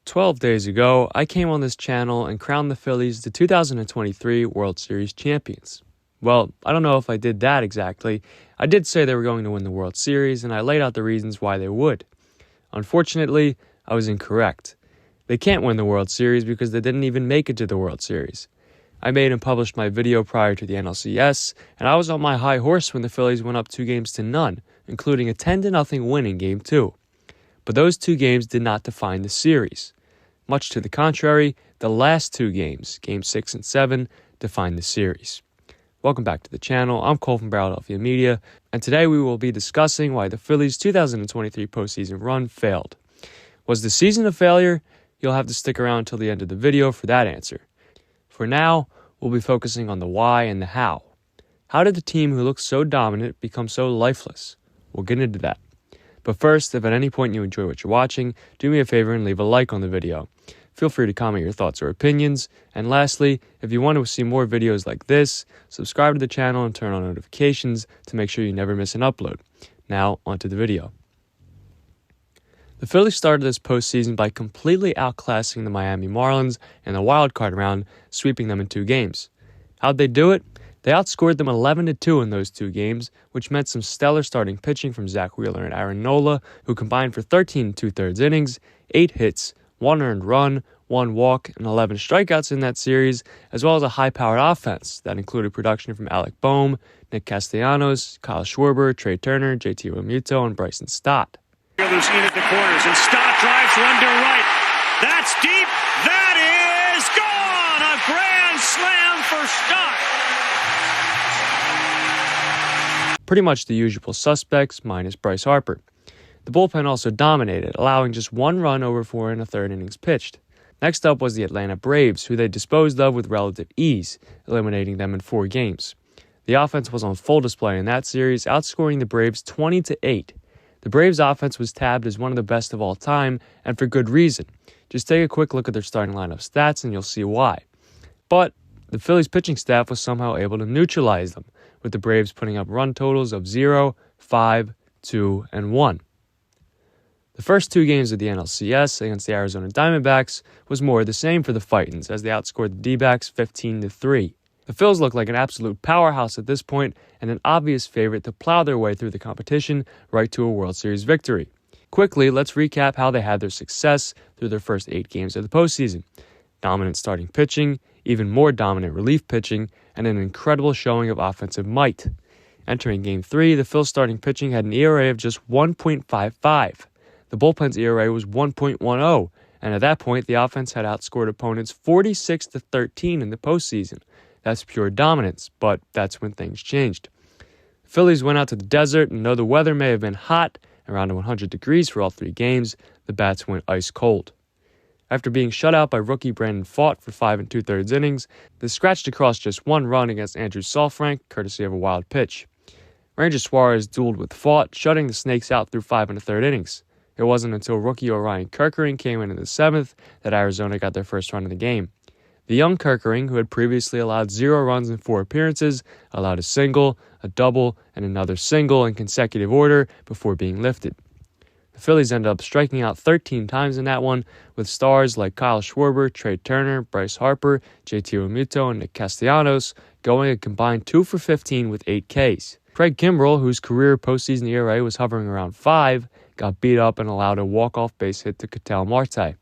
12 days ago, I came on this channel and crowned the Phillies the 2023 World Series champions. Well, I don't know if I did that exactly. I did say they were going to win the World Series, and I laid out the reasons why they would. Unfortunately, I was incorrect. They can't win the World Series because they didn't even make it to the World Series. I made and published my video prior to the NLCS, and I was on my high horse when the Phillies went up 2-0, including a 10-0 win in Game 2. But those 2 games did not define the series. Much to the contrary, the last 2 games, Games 6 and 7, defined the series. Welcome back to the channel. I'm Cole from Philadelphia Media, and today we will be discussing why the Phillies' 2023 postseason run failed. Was the season a failure? You'll have to stick around until the end of the video for that answer. For now, we'll be focusing on the why and the how. How did the team who looked so dominant become so lifeless? We'll get into that. But first, if at any point you enjoy what you're watching, do me a favor and leave a like on the video. Feel free to comment your thoughts or opinions. And lastly, if you want to see more videos like this, subscribe to the channel and turn on notifications to make sure you never miss an upload. Now, onto the video. The Phillies started this postseason by completely outclassing the Miami Marlins in the wildcard round, sweeping them in 2 games. How'd they do it? They outscored them 11-2 in those 2 games, which meant some stellar starting pitching from Zach Wheeler and Aaron Nola, who combined for 13 2/3 innings, 8 hits, 1 earned run, 1 walk, and 11 strikeouts in that series, as well as a high-powered offense that included production from Alec Bohm, Nick Castellanos, Kyle Schwarber, Trey Turner, JT Realmuto, and Bryson Stott. Fielders in at the corners, and Stott drives one to right. That's deep. That is gone. A grand slam for Stott. Pretty much the usual suspects, minus Bryce Harper. The bullpen also dominated, allowing just 1 run over 4 1/3 innings pitched. Next up was the Atlanta Braves, who they disposed of with relative ease, eliminating them in 4 games. The offense was on full display in that series, outscoring the Braves 20-8. The Braves' offense was tabbed as one of the best of all time, and for good reason. Just take a quick look at their starting lineup stats and you'll see why. But the Phillies' pitching staff was somehow able to neutralize them, with the Braves putting up run totals of 0, 5, 2, and 1. The first 2 games of the NLCS against the Arizona Diamondbacks was more of the same for the Fightins, as they outscored the D-backs 15-3. The Phils looked like an absolute powerhouse at this point and an obvious favorite to plow their way through the competition right to a World Series victory. Quickly, let's recap how they had their success through their first 8 games of the postseason. Dominant starting pitching, even more dominant relief pitching, and an incredible showing of offensive might. Entering Game 3, the Phils starting pitching had an ERA of just 1.55. The bullpen's ERA was 1.10, and at that point, the offense had outscored opponents 46-13 in the postseason. That's pure dominance, but that's when things changed. The Phillies went out to the desert, and though the weather may have been hot, around 100 degrees for all 3 games, the bats went ice cold. After being shut out by rookie Brandon Pfaadt for 5 2/3 innings, they scratched across just 1 run against Andrew Saalfrank, courtesy of a wild pitch. Ranger Suarez dueled with Pfaadt, shutting the Snakes out through 5 1/3 innings. It wasn't until rookie Orion Kerkering came in the 7th that Arizona got their first run of the game. The young Kerkering, who had previously allowed 0 runs in 4 appearances, allowed a single, a double, and another single in consecutive order before being lifted. The Phillies ended up striking out 13 times in that one, with stars like Kyle Schwarber, Trey Turner, Bryce Harper, JT Realmuto, and Nick Castellanos going a combined 2 for 15 with 8 Ks. Craig Kimbrell, whose career postseason ERA was hovering around 5, got beat up and allowed a walk-off base hit to Ketel Marte.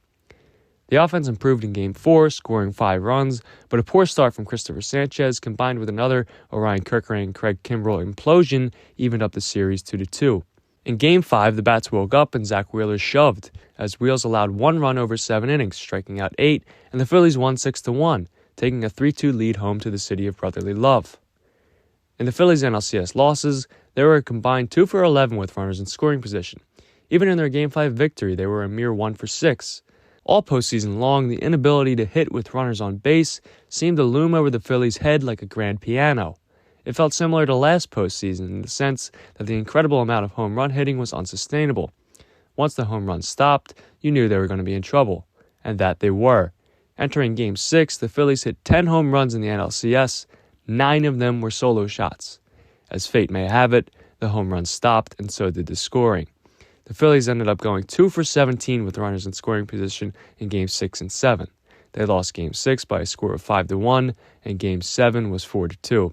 The offense improved in Game 4, scoring 5 runs, but a poor start from Christopher Sanchez combined with another Orion Kerkering and Craig Kimbrell implosion evened up the series 2-2. In Game 5, the bats woke up and Zach Wheeler shoved, as Wheels allowed 1 run over 7 innings, striking out 8, and the Phillies won 6-1, taking a 3-2 lead home to the city of brotherly love. In the Phillies' NLCS losses, they were a combined 2 for 11 with runners in scoring position. Even in their Game 5 victory, they were a mere 1 for 6. All postseason long, the inability to hit with runners on base seemed to loom over the Phillies' head like a grand piano. It felt similar to last postseason in the sense that the incredible amount of home run hitting was unsustainable. Once the home runs stopped, you knew they were going to be in trouble, and that they were. Entering Game 6, the Phillies hit 10 home runs in the NLCS, 9 of them were solo shots. As fate may have it, the home runs stopped, and so did the scoring. The Phillies ended up going 2 for 17 with runners in scoring position in Games 6 and 7. They lost Game 6 by a score of 5-1, and Game 7 was 4-2.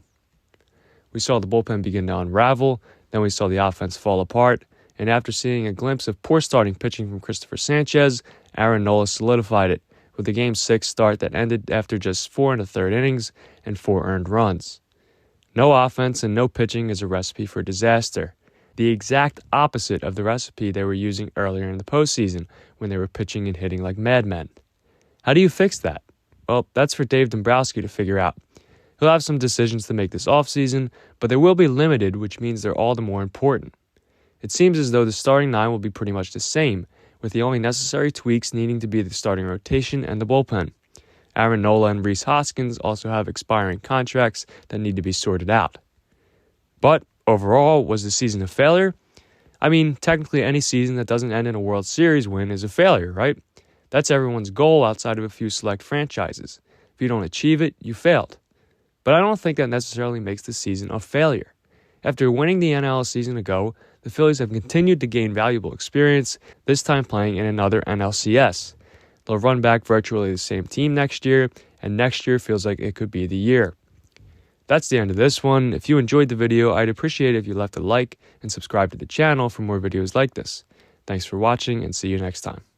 We saw the bullpen begin to unravel, then we saw the offense fall apart, and after seeing a glimpse of poor starting pitching from Christopher Sanchez, Aaron Nola solidified it with a Game 6 start that ended after just 4 1/3 innings and 4 earned runs. No offense and no pitching is a recipe for disaster. The exact opposite of the recipe they were using earlier in the postseason when they were pitching and hitting like madmen. How do you fix that? Well, that's for Dave Dombrowski to figure out. He'll have some decisions to make this offseason, but they will be limited, which means they're all the more important. It seems as though the starting nine will be pretty much the same, with the only necessary tweaks needing to be the starting rotation and the bullpen. Aaron Nola and Rhys Hoskins also have expiring contracts that need to be sorted out. But overall, was the season a failure? I mean, technically any season that doesn't end in a World Series win is a failure, right? That's everyone's goal outside of a few select franchises. If you don't achieve it, you failed. But I don't think that necessarily makes the season a failure. After winning the NL a season ago, the Phillies have continued to gain valuable experience, this time playing in another NLCS. They'll run back virtually the same team next year, and next year feels like it could be the year. That's the end of this one. If you enjoyed the video, I'd appreciate it if you left a like and subscribe to the channel for more videos like this. Thanks for watching, and see you next time.